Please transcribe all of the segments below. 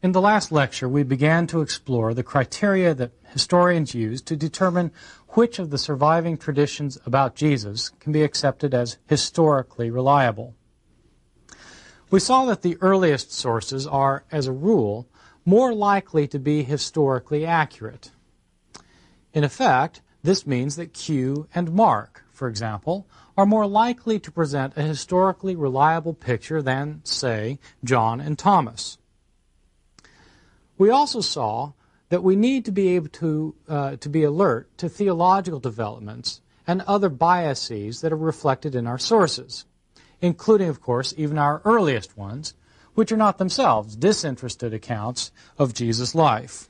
In the last lecture, we began to explore the criteria that historians use to determine which of the surviving traditions about Jesus can be accepted as historically reliable. We saw that the earliest sources are, as a rule, more likely to be historically accurate. In effect, this means that Q and Mark, for example, are more likely to present a historically reliable picture than, say, John and Thomas. We also saw that we need to be able to be alert to theological developments and other biases that are reflected in our sources, including, of course, even our earliest ones, which are not themselves disinterested accounts of Jesus' life.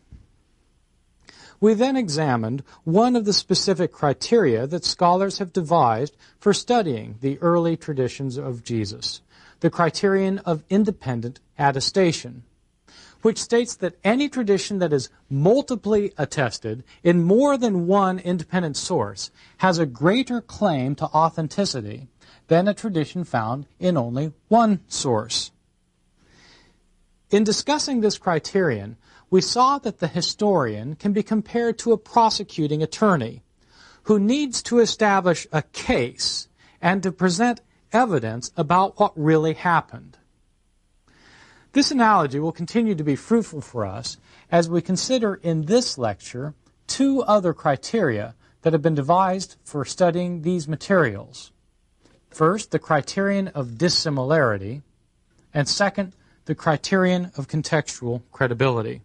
We then examined one of the specific criteria that scholars have devised for studying the early traditions of Jesus, the criterion of independent attestation, which states that any tradition that is multiply attested in more than one independent source has a greater claim to authenticity than a tradition found in only one source. In discussing this criterion, we saw that the historian can be compared to a prosecuting attorney who needs to establish a case and to present evidence about what really happened. This analogy will continue to be fruitful for us as we consider in this lecture two other criteria that have been devised for studying these materials. First, the criterion of dissimilarity, and second, the criterion of contextual credibility.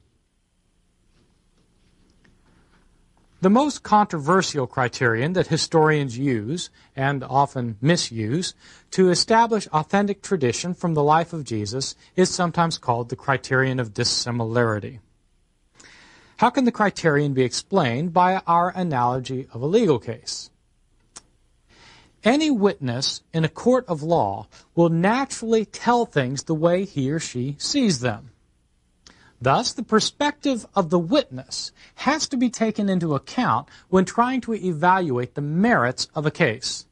The most controversial criterion that historians use, and often misuse, to establish authentic tradition from the life of Jesus is sometimes called the criterion of dissimilarity. How can the criterion be explained by our analogy of a legal case? Any witness in a court of law will naturally tell things the way he or she sees them. Thus, the perspective of the witness has to be taken into account when trying to evaluate the merits of a case.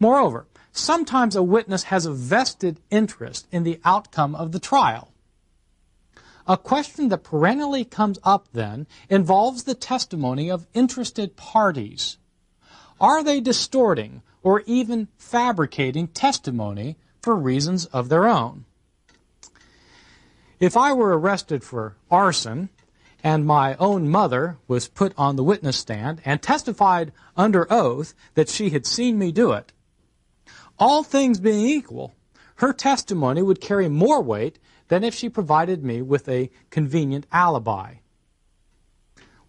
Moreover, sometimes a witness has a vested interest in the outcome of the trial. A question that perennially comes up then involves the testimony of interested parties. Are they distorting or even fabricating testimony for reasons of their own? If I were arrested for arson and my own mother was put on the witness stand and testified under oath that she had seen me do it, all things being equal, her testimony would carry more weight than if she provided me with a convenient alibi.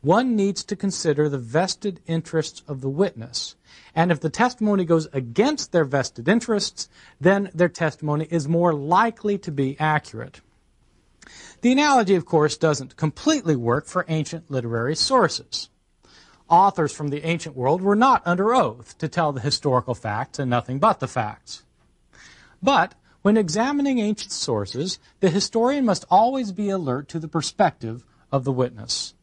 One needs to consider the vested interests of the witness, and if the testimony goes against their vested interests, then their testimony is more likely to be accurate. The analogy, of course, doesn't completely work for ancient literary sources. Authors from the ancient world were not under oath to tell the historical facts and nothing but the facts. But when examining ancient sources, the historian must always be alert to the perspective of the witness.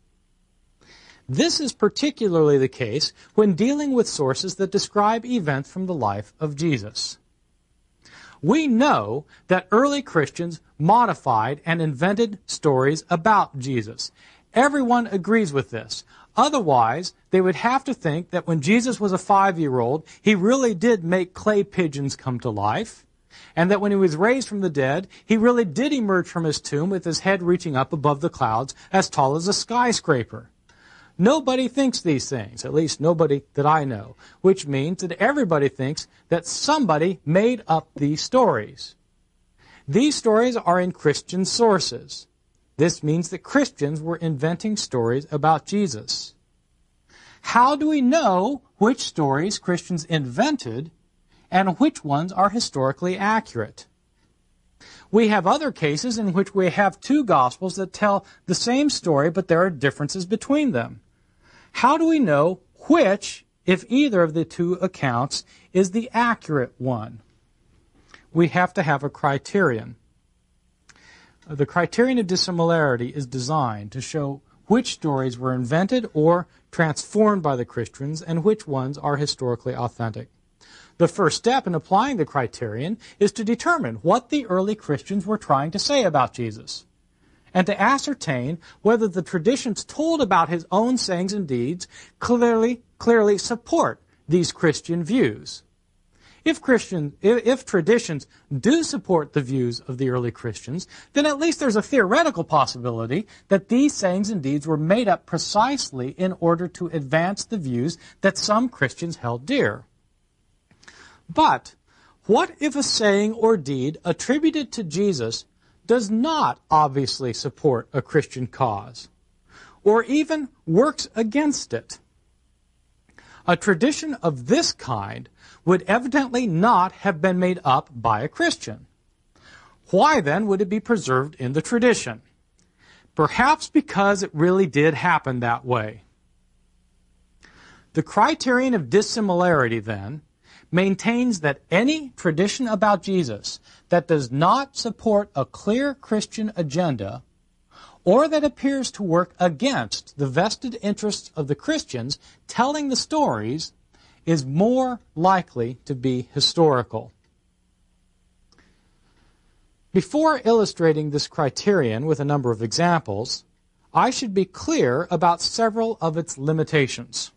This is particularly the case when dealing with sources that describe events from the life of Jesus. We know that early Christians modified and invented stories about Jesus. Everyone agrees with this. Otherwise, they would have to think that when Jesus was a 5-year-old, he really did make clay pigeons come to life, and that when he was raised from the dead, he really did emerge from his tomb with his head reaching up above the clouds as tall as a skyscraper. Nobody thinks these things, at least nobody that I know, which means that everybody thinks that somebody made up these stories. These stories are in Christian sources. This means that Christians were inventing stories about Jesus. How do we know which stories Christians invented and which ones are historically accurate? We have other cases in which we have two Gospels that tell the same story, but there are differences between them. How do we know which, if either of the two accounts, is the accurate one? We have to have a criterion. The criterion of dissimilarity is designed to show which stories were invented or transformed by the Christians and which ones are historically authentic. The first step in applying the criterion is to determine what the early Christians were trying to say about Jesus. and to ascertain whether the traditions told about his own sayings and deeds clearly support these Christian views. If traditions do support the views of the early Christians, then at least there's a theoretical possibility that these sayings and deeds were made up precisely in order to advance the views that some Christians held dear. But what if a saying or deed attributed to Jesus does not obviously support a Christian cause, or even works against it? A tradition of this kind would evidently not have been made up by a Christian. Why then would it be preserved in the tradition? Perhaps because it really did happen that way. The criterion of dissimilarity, then, maintains that any tradition about Jesus that does not support a clear Christian agenda, or that appears to work against the vested interests of the Christians telling the stories, is more likely to be historical. Before illustrating this criterion with a number of examples, I should be clear about several of its limitations.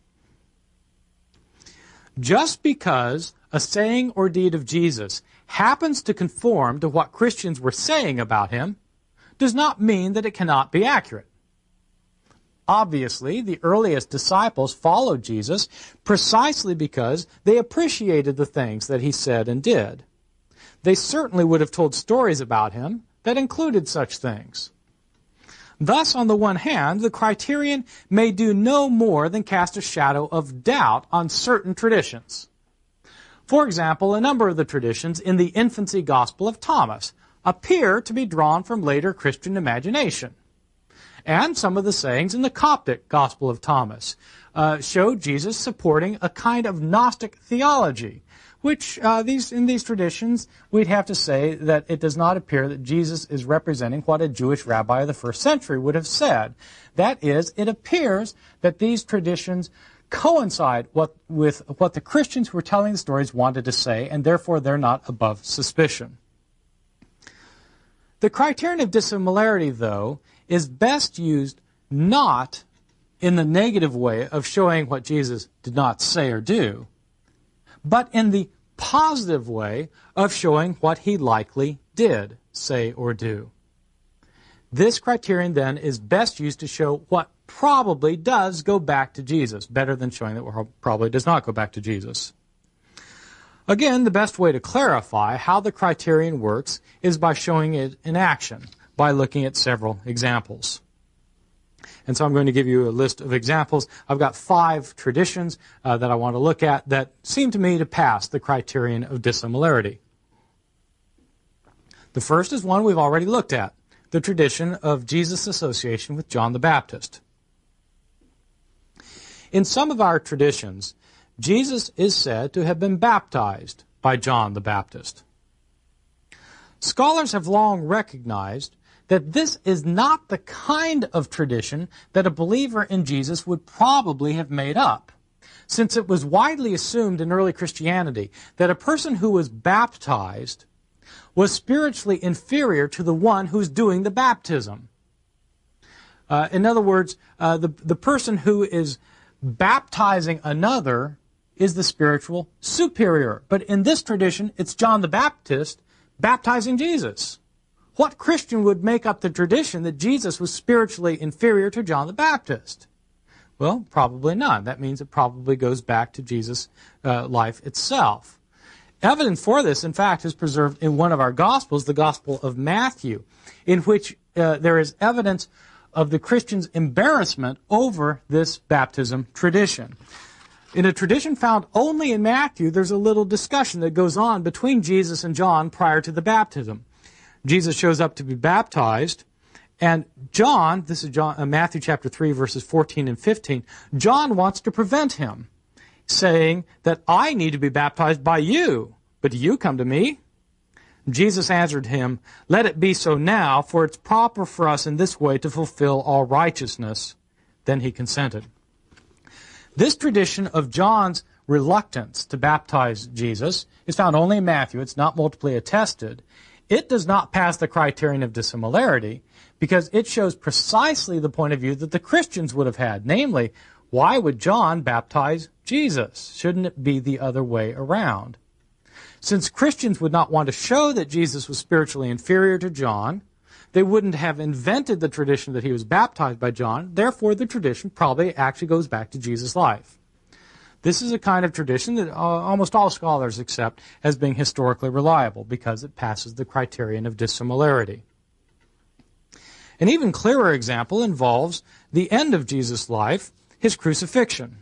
Just because a saying or deed of Jesus happens to conform to what Christians were saying about him does not mean that it cannot be accurate. Obviously, the earliest disciples followed Jesus precisely because they appreciated the things that he said and did. They certainly would have told stories about him that included such things. Thus, on the one hand, the criterion may do no more than cast a shadow of doubt on certain traditions. For example, a number of the traditions in the infancy Gospel of Thomas appear to be drawn from later Christian imagination. And some of the sayings in the Coptic Gospel of Thomas show Jesus supporting a kind of Gnostic theology, which in these traditions we'd have to say that it does not appear that Jesus is representing what a Jewish rabbi of the first century would have said. That is, it appears that these traditions coincide with what the Christians who were telling the stories wanted to say, and therefore they're not above suspicion. The criterion of dissimilarity, though, is best used not in the negative way of showing what Jesus did not say or do, but in the positive way of showing what he likely did say or do. This criterion, then, is best used to show what probably does go back to Jesus, better than showing that what probably does not go back to Jesus. Again, the best way to clarify how the criterion works is by showing it in action, by looking at several examples. And so I'm going to give you a list of examples. I've got 5 traditions that I want to look at that seem to me to pass the criterion of dissimilarity. The first is one we've already looked at, the tradition of Jesus' association with John the Baptist. In some of our traditions, Jesus is said to have been baptized by John the Baptist. Scholars have long recognized that this is not the kind of tradition that a believer in Jesus would probably have made up, since it was widely assumed in early Christianity that a person who was baptized was spiritually inferior to the one who's doing the baptism. In other words, the person who is baptizing another is the spiritual superior. But in this tradition, it's John the Baptist baptizing Jesus. What Christian would make up the tradition that Jesus was spiritually inferior to John the Baptist? Well, probably none. That means it probably goes back to Jesus' life itself. Evidence for this, in fact, is preserved in one of our Gospels, the Gospel of Matthew, in which there is evidence of the Christian's embarrassment over this baptism tradition. In a tradition found only in Matthew, there's a little discussion that goes on between Jesus and John prior to the baptism. Jesus shows up to be baptized, and John, this is Matthew chapter 3, verses 14 and 15, John wants to prevent him, saying that I need to be baptized by you, but do you come to me? Jesus answered him, let it be so now, for it's proper for us in this way to fulfill all righteousness. Then he consented. This tradition of John's reluctance to baptize Jesus is found only in Matthew. It's not multiply attested. It does not pass the criterion of dissimilarity because it shows precisely the point of view that the Christians would have had. Namely, why would John baptize Jesus? Shouldn't it be the other way around? Since Christians would not want to show that Jesus was spiritually inferior to John, they wouldn't have invented the tradition that he was baptized by John. Therefore, the tradition probably actually goes back to Jesus' life. This is a kind of tradition that almost all scholars accept as being historically reliable because it passes the criterion of dissimilarity. An even clearer example involves the end of Jesus' life, his crucifixion.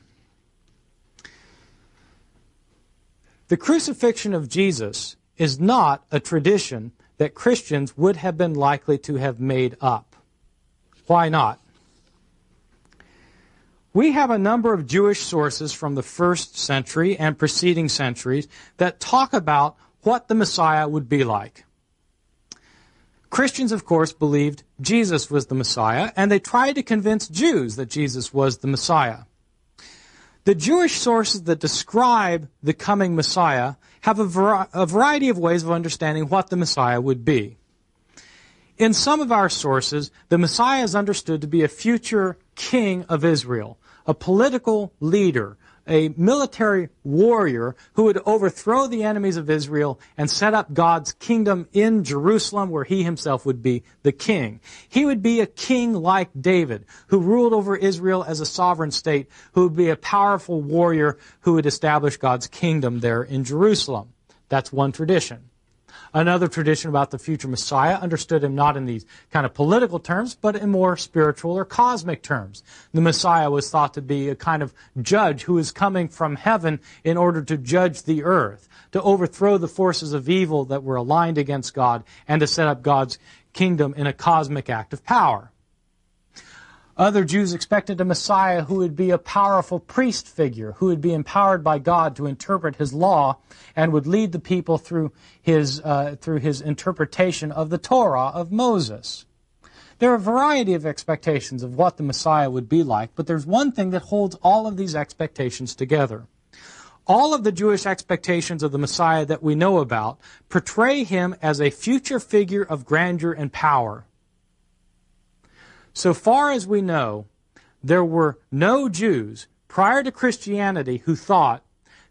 The crucifixion of Jesus is not a tradition that Christians would have been likely to have made up. Why not? We have a number of Jewish sources from the first century and preceding centuries that talk about what the Messiah would be like. Christians, of course, believed Jesus was the Messiah, and they tried to convince Jews that Jesus was the Messiah. The Jewish sources that describe the coming Messiah have a variety of ways of understanding what the Messiah would be. In some of our sources, the Messiah is understood to be a future king of Israel, a political leader, a military warrior who would overthrow the enemies of Israel and set up God's kingdom in Jerusalem where he himself would be the king. He would be a king like David, who ruled over Israel as a sovereign state, who would be a powerful warrior who would establish God's kingdom there in Jerusalem. That's one tradition. Another tradition about the future Messiah understood him not in these kind of political terms, but in more spiritual or cosmic terms. The Messiah was thought to be a kind of judge who is coming from heaven in order to judge the earth, to overthrow the forces of evil that were aligned against God, and to set up God's kingdom in a cosmic act of power. Other Jews expected a Messiah who would be a powerful priest figure, who would be empowered by God to interpret his law and would lead the people through his interpretation of the Torah of Moses. There are a variety of expectations of what the Messiah would be like, but there's one thing that holds all of these expectations together. All of the Jewish expectations of the Messiah that we know about portray him as a future figure of grandeur and power. So far as we know, there were no Jews prior to Christianity who thought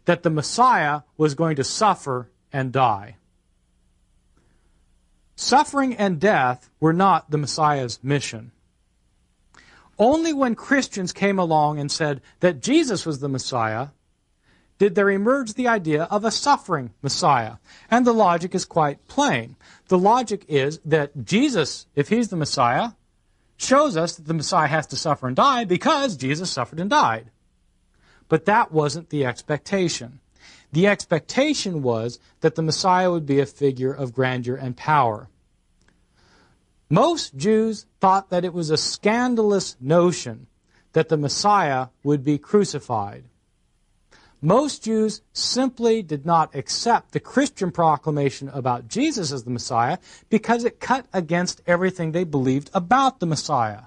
that the Messiah was going to suffer and die. Suffering and death were not the Messiah's mission. Only when Christians came along and said that Jesus was the Messiah did there emerge the idea of a suffering Messiah. And the logic is quite plain. The logic is that Jesus, if he's the Messiah, shows us that the Messiah has to suffer and die because Jesus suffered and died. But that wasn't the expectation. The expectation was that the Messiah would be a figure of grandeur and power. Most Jews thought that it was a scandalous notion that the Messiah would be crucified. Most Jews simply did not accept the Christian proclamation about Jesus as the Messiah because it cut against everything they believed about the Messiah.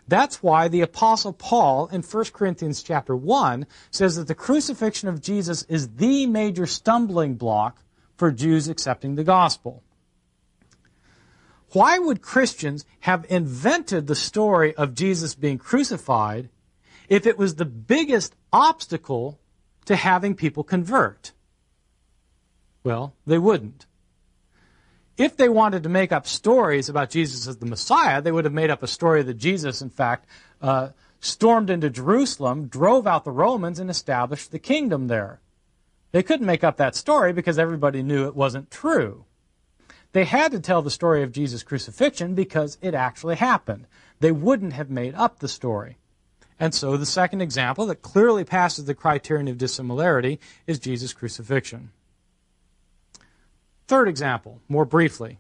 That's why the Apostle Paul in 1 Corinthians chapter 1 says that the crucifixion of Jesus is the major stumbling block for Jews accepting the gospel. Why would Christians have invented the story of Jesus being crucified if it was the biggest obstacle to having people convert? Well, they wouldn't. If they wanted to make up stories about Jesus as the Messiah, they would have made up a story that Jesus, in fact, stormed into Jerusalem, drove out the Romans, and established the kingdom there. They couldn't make up that story because everybody knew it wasn't true. They had to tell the story of Jesus' crucifixion because it actually happened. They wouldn't have made up the story. And so the second example that clearly passes the criterion of dissimilarity is Jesus' crucifixion. Third example, more briefly.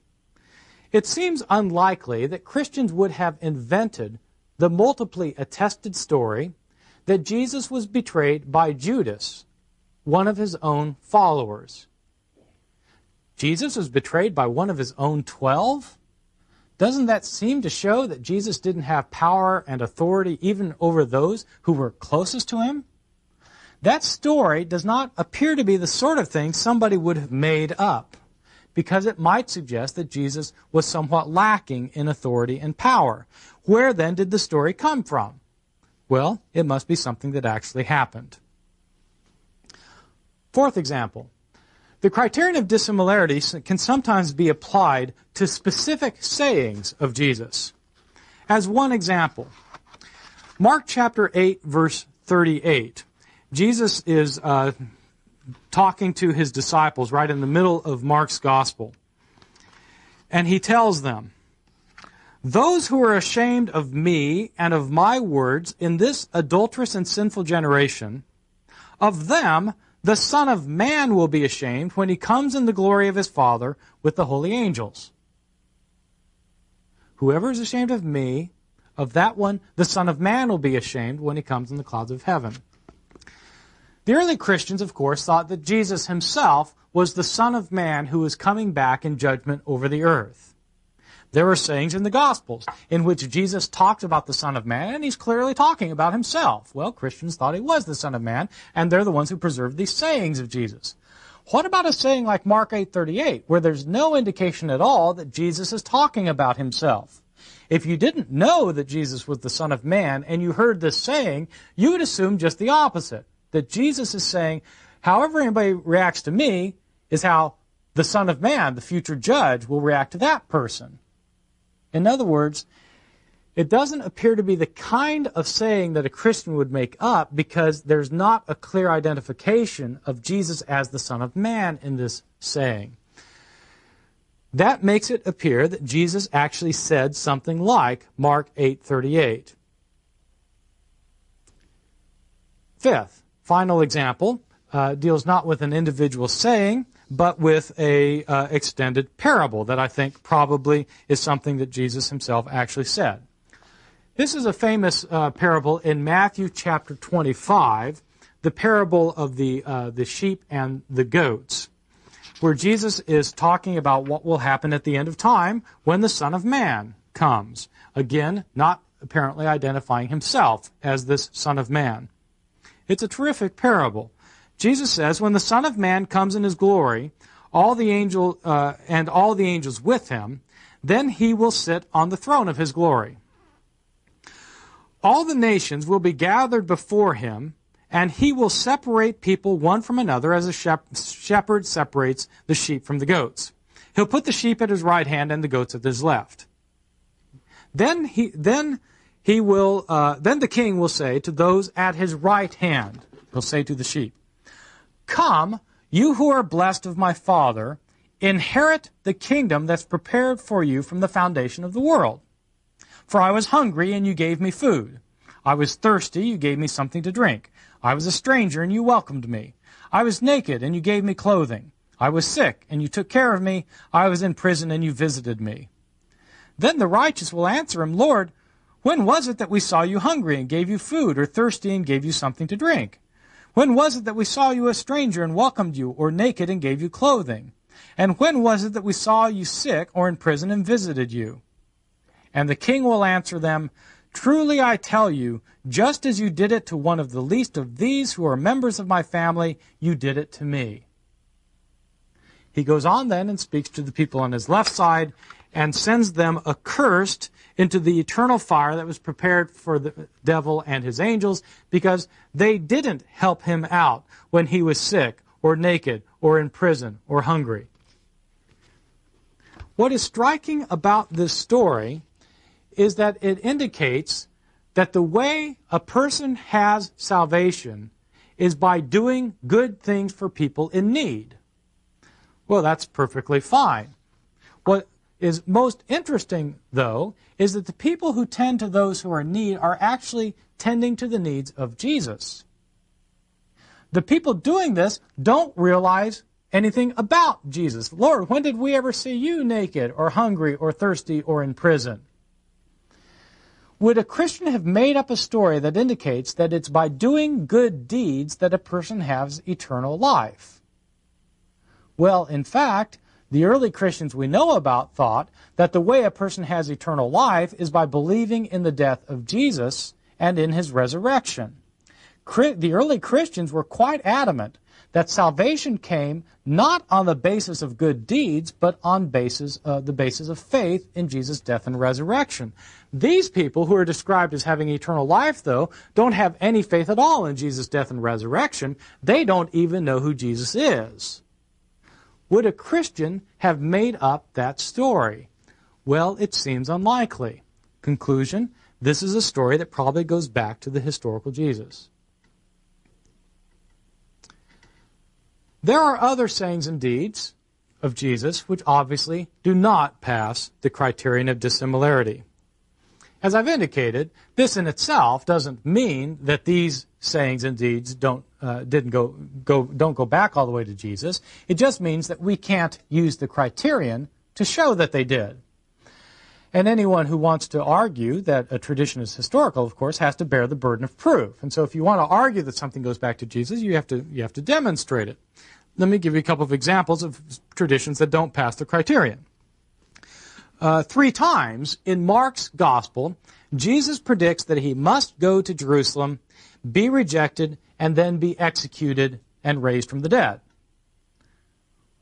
It seems unlikely that Christians would have invented the multiply attested story that Jesus was betrayed by Judas, one of his own followers. Jesus was betrayed by one of his own 12? Doesn't that seem to show that Jesus didn't have power and authority even over those who were closest to him? That story does not appear to be the sort of thing somebody would have made up. because it might suggest that Jesus was somewhat lacking in authority and power. Where then did the story come from? Well, it must be something that actually happened. Fourth example. The criterion of dissimilarity can sometimes be applied to specific sayings of Jesus. As one example, Mark chapter 8, verse 38. Jesus is talking to his disciples right in the middle of Mark's gospel. And he tells them, "Those who are ashamed of me and of my words in this adulterous and sinful generation, of them the Son of Man will be ashamed when he comes in the glory of his Father with the holy angels." Whoever is ashamed of me, of that one, the Son of Man will be ashamed when he comes in the clouds of heaven. The early Christians, of course, thought that Jesus himself was the Son of Man who was coming back in judgment over the earth. There were sayings in the Gospels in which Jesus talks about the Son of Man, and he's clearly talking about himself. Well, Christians thought he was the Son of Man, and they're the ones who preserved these sayings of Jesus. What about a saying like Mark 8:38, where there's no indication at all that Jesus is talking about himself? If you didn't know that Jesus was the Son of Man and you heard this saying, you would assume just the opposite, that Jesus is saying, however anybody reacts to me is how the Son of Man, the future judge, will react to that person. In other words, it doesn't appear to be the kind of saying that a Christian would make up because there's not a clear identification of Jesus as the Son of Man in this saying. That makes it appear that Jesus actually said something like Mark 8:38. Fifth, final example, deals not with an individual saying, but with a extended parable that I think probably is something that Jesus himself actually said. This is a famous parable in Matthew chapter 25, the parable of the sheep and the goats, where Jesus is talking about what will happen at the end of time when the Son of Man comes. Again, not apparently identifying himself as this Son of Man. It's a terrific parable. Jesus says, when the Son of Man comes in his glory, all the angels with him, then he will sit on the throne of his glory. All the nations will be gathered before him, and he will separate people one from another as a shepherd separates the sheep from the goats. He'll put the sheep at his right hand and the goats at his left. Then the king will say to those at his right hand, he'll say to the sheep, "Come, you who are blessed of my Father, inherit the kingdom that's prepared for you from the foundation of the world. For I was hungry, and you gave me food. I was thirsty, you gave me something to drink. I was a stranger, and you welcomed me. I was naked, and you gave me clothing. I was sick, and you took care of me. I was in prison, and you visited me." Then the righteous will answer him, "Lord, when was it that we saw you hungry and gave you food, or thirsty and gave you something to drink? When was it that we saw you a stranger and welcomed you, or naked and gave you clothing? And when was it that we saw you sick or in prison and visited you?" And the king will answer them, "Truly I tell you, just as you did it to one of the least of these who are members of my family, you did it to me." He goes on then and speaks to the people on his left side and sends them accursed into the eternal fire that was prepared for the devil and his angels because they didn't help him out when he was sick or naked or in prison or hungry. What is striking about this story is that it indicates that the way a person has salvation is by doing good things for people in need. Well, that's perfectly fine. What is most interesting, though, is that the people who tend to those who are in need are actually tending to the needs of Jesus. The people doing this don't realize anything about Jesus. Lord, when did we ever see you naked or hungry or thirsty or in prison? Would a Christian have made up a story that indicates that it's by doing good deeds that a person has eternal life? Well, in fact, the early Christians we know about thought that the way a person has eternal life is by believing in the death of Jesus and in his resurrection. The early Christians were quite adamant that salvation came not on the basis of good deeds, but on the basis of faith in Jesus' death and resurrection. These people who are described as having eternal life, though, don't have any faith at all in Jesus' death and resurrection. They don't even know who Jesus is. Would a Christian have made up that story? Well, it seems unlikely. Conclusion, this is a story that probably goes back to the historical Jesus. There are other sayings and deeds of Jesus which obviously do not pass the criterion of dissimilarity. As I've indicated, this in itself doesn't mean that these sayings and deeds don't go back all the way to Jesus. It just means that we can't use the criterion to show that they did. And anyone who wants to argue that a tradition is historical, of course, has to bear the burden of proof. And so if you want to argue that something goes back to Jesus, you have to demonstrate it. Let me give you a couple of examples of traditions that don't pass the criterion. 3 times in Mark's gospel, Jesus predicts that he must go to Jerusalem, be rejected, and then be executed and raised from the dead.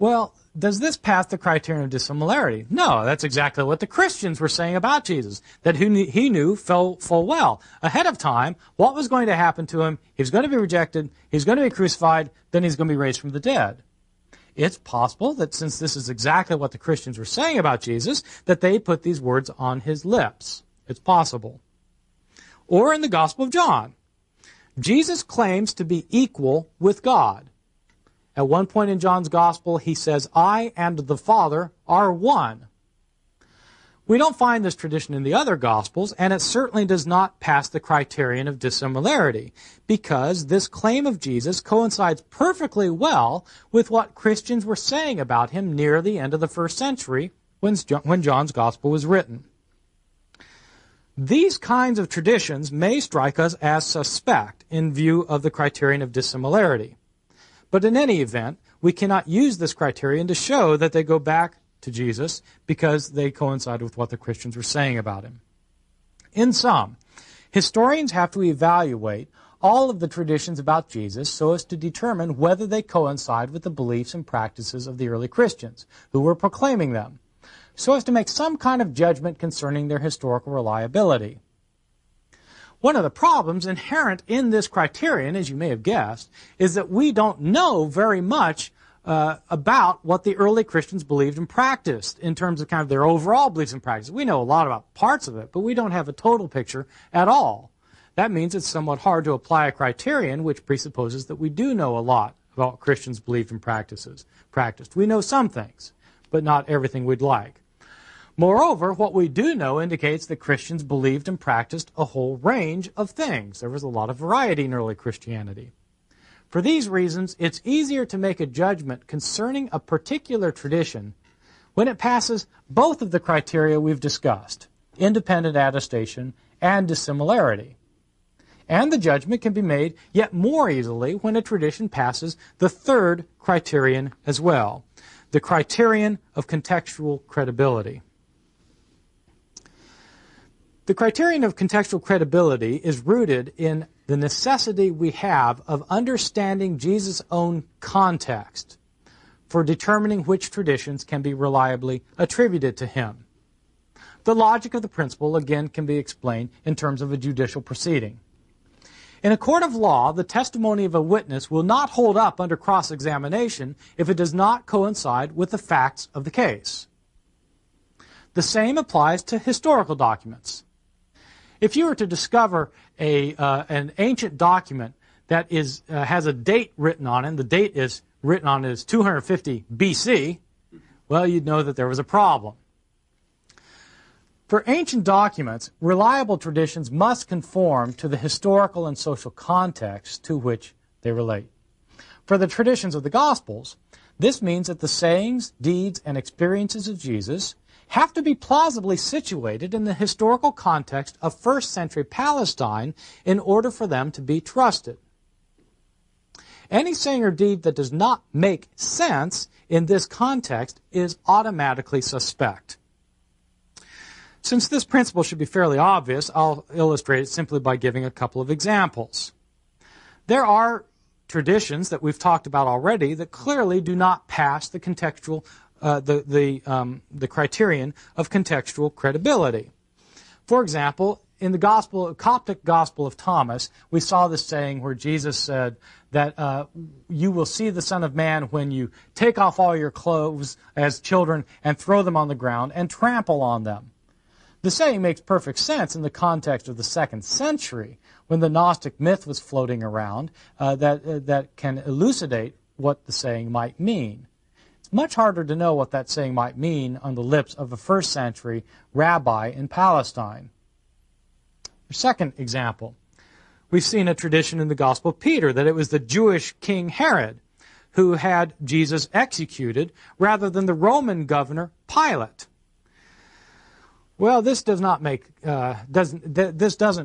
Well, does this pass the criterion of dissimilarity? No, that's exactly what the Christians were saying about Jesus, that he knew full well ahead of time what was going to happen to him. He was going to be rejected, he's going to be crucified, then he's going to be raised from the dead. It's possible that since this is exactly what the Christians were saying about Jesus, that they put these words on his lips. It's possible. Or in the Gospel of John, Jesus claims to be equal with God. At one point in John's Gospel, he says, I and the Father are one. We don't find this tradition in the other Gospels, and it certainly does not pass the criterion of dissimilarity, because this claim of Jesus coincides perfectly well with what Christians were saying about him near the end of the first century when John's Gospel was written. These kinds of traditions may strike us as suspect in view of the criterion of dissimilarity. But in any event, we cannot use this criterion to show that they go back to Jesus because they coincide with what the Christians were saying about him. In sum, historians have to evaluate all of the traditions about Jesus so as to determine whether they coincide with the beliefs and practices of the early Christians who were proclaiming them, so as to make some kind of judgment concerning their historical reliability. One of the problems inherent in this criterion, as you may have guessed, is that we don't know very much about what the early Christians believed and practiced in terms of kind of their overall beliefs and practices. We know a lot about parts of it, but we don't have a total picture at all. That means it's somewhat hard to apply a criterion which presupposes that we do know a lot about what Christians believed and practiced. We know some things, but not everything we'd like. Moreover, what we do know indicates that Christians believed and practiced a whole range of things. There was a lot of variety in early Christianity. For these reasons, it's easier to make a judgment concerning a particular tradition when it passes both of the criteria we've discussed, independent attestation and dissimilarity. And the judgment can be made yet more easily when a tradition passes the third criterion as well, the criterion of contextual credibility. The criterion of contextual credibility is rooted in the necessity we have of understanding Jesus' own context for determining which traditions can be reliably attributed to him. The logic of the principle, again, can be explained in terms of a judicial proceeding. In a court of law, the testimony of a witness will not hold up under cross-examination if it does not coincide with the facts of the case. The same applies to historical documents. If you were to discover an ancient document that has a date written on it, and the date is written on it as 250 BC, well, you'd know that there was a problem. For ancient documents, reliable traditions must conform to the historical and social context to which they relate. For the traditions of the Gospels, this means that the sayings, deeds, and experiences of Jesus have to be plausibly situated in the historical context of first-century Palestine in order for them to be trusted. Any saying or deed that does not make sense in this context is automatically suspect. Since this principle should be fairly obvious, I'll illustrate it simply by giving a couple of examples. There are traditions that we've talked about already that clearly do not pass the contextual, the criterion of contextual credibility. For example, in the Coptic Gospel of Thomas, we saw this saying where Jesus said that you will see the Son of Man when you take off all your clothes as children and throw them on the ground and trample on them. The saying makes perfect sense in the context of the 2nd century, when the Gnostic myth was floating around that can elucidate what the saying might mean. It's much harder to know what that saying might mean on the lips of a 1st century rabbi in Palestine. Second example, we've seen a tradition in the Gospel of Peter that it was the Jewish King Herod who had Jesus executed rather than the Roman governor Pilate. Well, this doesn't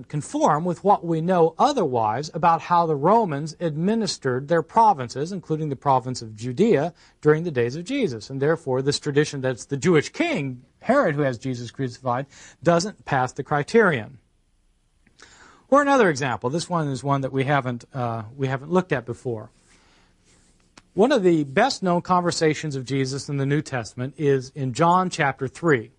conform with what we know otherwise about how the Romans administered their provinces, including the province of Judea, during the days of Jesus. And therefore, this tradition that it's the Jewish king, Herod, who has Jesus crucified, doesn't pass the criterion. Or another example. This one is one that we haven't looked at before. One of the best-known conversations of Jesus in the New Testament is in John chapter 3.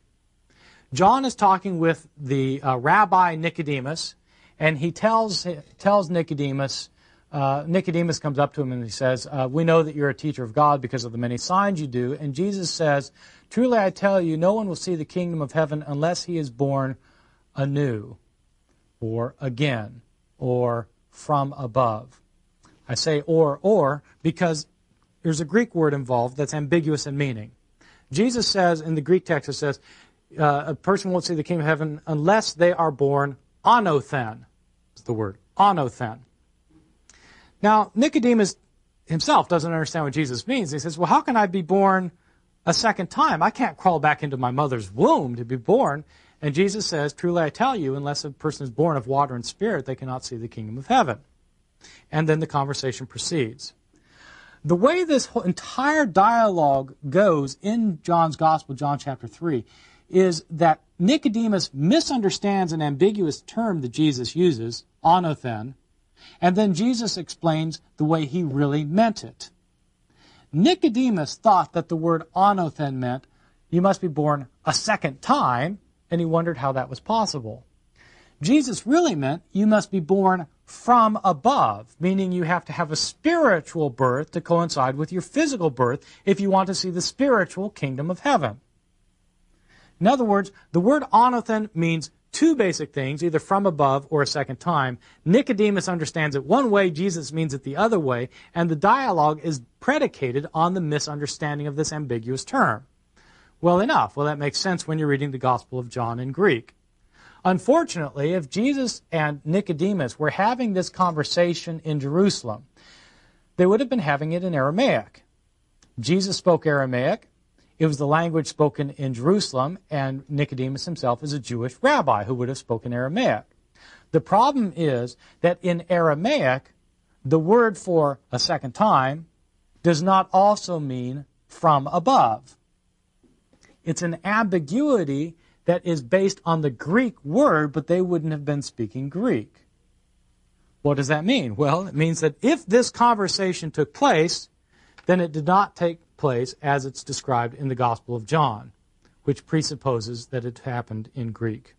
John is talking with the rabbi Nicodemus, and he tells Nicodemus, Nicodemus comes up to him and he says, we know that you're a teacher of God because of the many signs you do. And Jesus says, truly I tell you, no one will see the kingdom of heaven unless he is born anew, or again, or from above. I say or because there's a Greek word involved that's ambiguous in meaning. Jesus says, in the Greek text, it says, a person won't see the kingdom of heaven unless they are born anothen. Is the word, anothen. Now, Nicodemus himself doesn't understand what Jesus means. He says, well, how can I be born a second time? I can't crawl back into my mother's womb to be born. And Jesus says, truly I tell you, unless a person is born of water and spirit, they cannot see the kingdom of heaven. And then the conversation proceeds. The way this whole entire dialogue goes in John's Gospel, John chapter 3, is that Nicodemus misunderstands an ambiguous term that Jesus uses, anothen, and then Jesus explains the way he really meant it. Nicodemus thought that the word anothen meant you must be born a second time, and he wondered how that was possible. Jesus really meant you must be born from above, meaning you have to have a spiritual birth to coincide with your physical birth if you want to see the spiritual kingdom of heaven. In other words, the word anothen means two basic things, either from above or a second time. Nicodemus understands it one way, Jesus means it the other way, and the dialogue is predicated on the misunderstanding of this ambiguous term. Well enough. Well, that makes sense when you're reading the Gospel of John in Greek. Unfortunately, if Jesus and Nicodemus were having this conversation in Jerusalem, they would have been having it in Aramaic. Jesus spoke Aramaic. It was the language spoken in Jerusalem, and Nicodemus himself is a Jewish rabbi who would have spoken Aramaic. The problem is that in Aramaic, the word for a second time does not also mean from above. It's an ambiguity that is based on the Greek word, but they wouldn't have been speaking Greek. What does that mean? Well, it means that if this conversation took place, then it did not take place as it's described in the Gospel of John, which presupposes that it happened in Greek.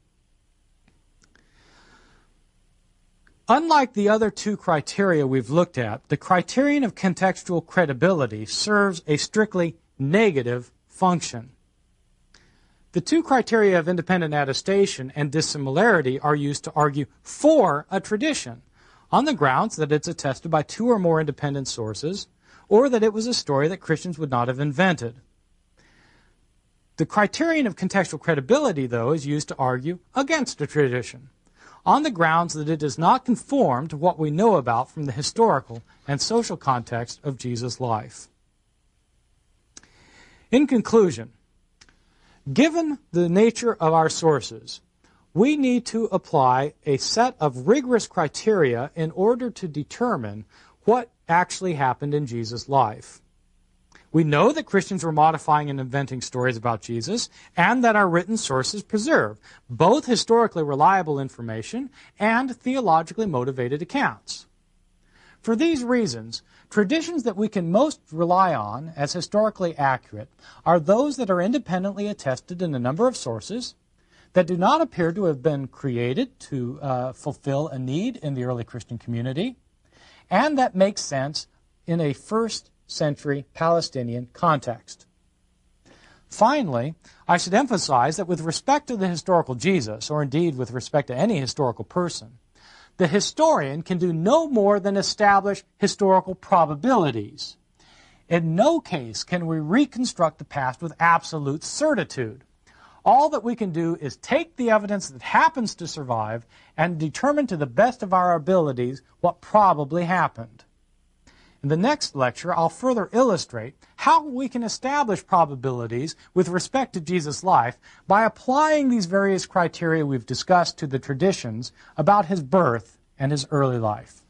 Unlike the other two criteria we've looked at, the criterion of contextual credibility serves a strictly negative function. The two criteria of independent attestation and dissimilarity are used to argue for a tradition, on the grounds that it's attested by two or more independent sources, or that it was a story that Christians would not have invented. The criterion of contextual credibility, though, is used to argue against a tradition, on the grounds that it does not conform to what we know about from the historical and social context of Jesus' life. In conclusion, given the nature of our sources, we need to apply a set of rigorous criteria in order to determine what actually happened in Jesus' life. We know that Christians were modifying and inventing stories about Jesus, and that our written sources preserve both historically reliable information and theologically motivated accounts. For these reasons, traditions that we can most rely on as historically accurate are those that are independently attested in a number of sources, that do not appear to have been created to fulfill a need in the early Christian community, and that make sense in a first-century Palestinian context. Finally, I should emphasize that with respect to the historical Jesus, or indeed with respect to any historical person, the historian can do no more than establish historical probabilities. In no case can we reconstruct the past with absolute certitude. All that we can do is take the evidence that happens to survive and determine to the best of our abilities what probably happened. In the next lecture, I'll further illustrate how we can establish probabilities with respect to Jesus' life by applying these various criteria we've discussed to the traditions about his birth and his early life.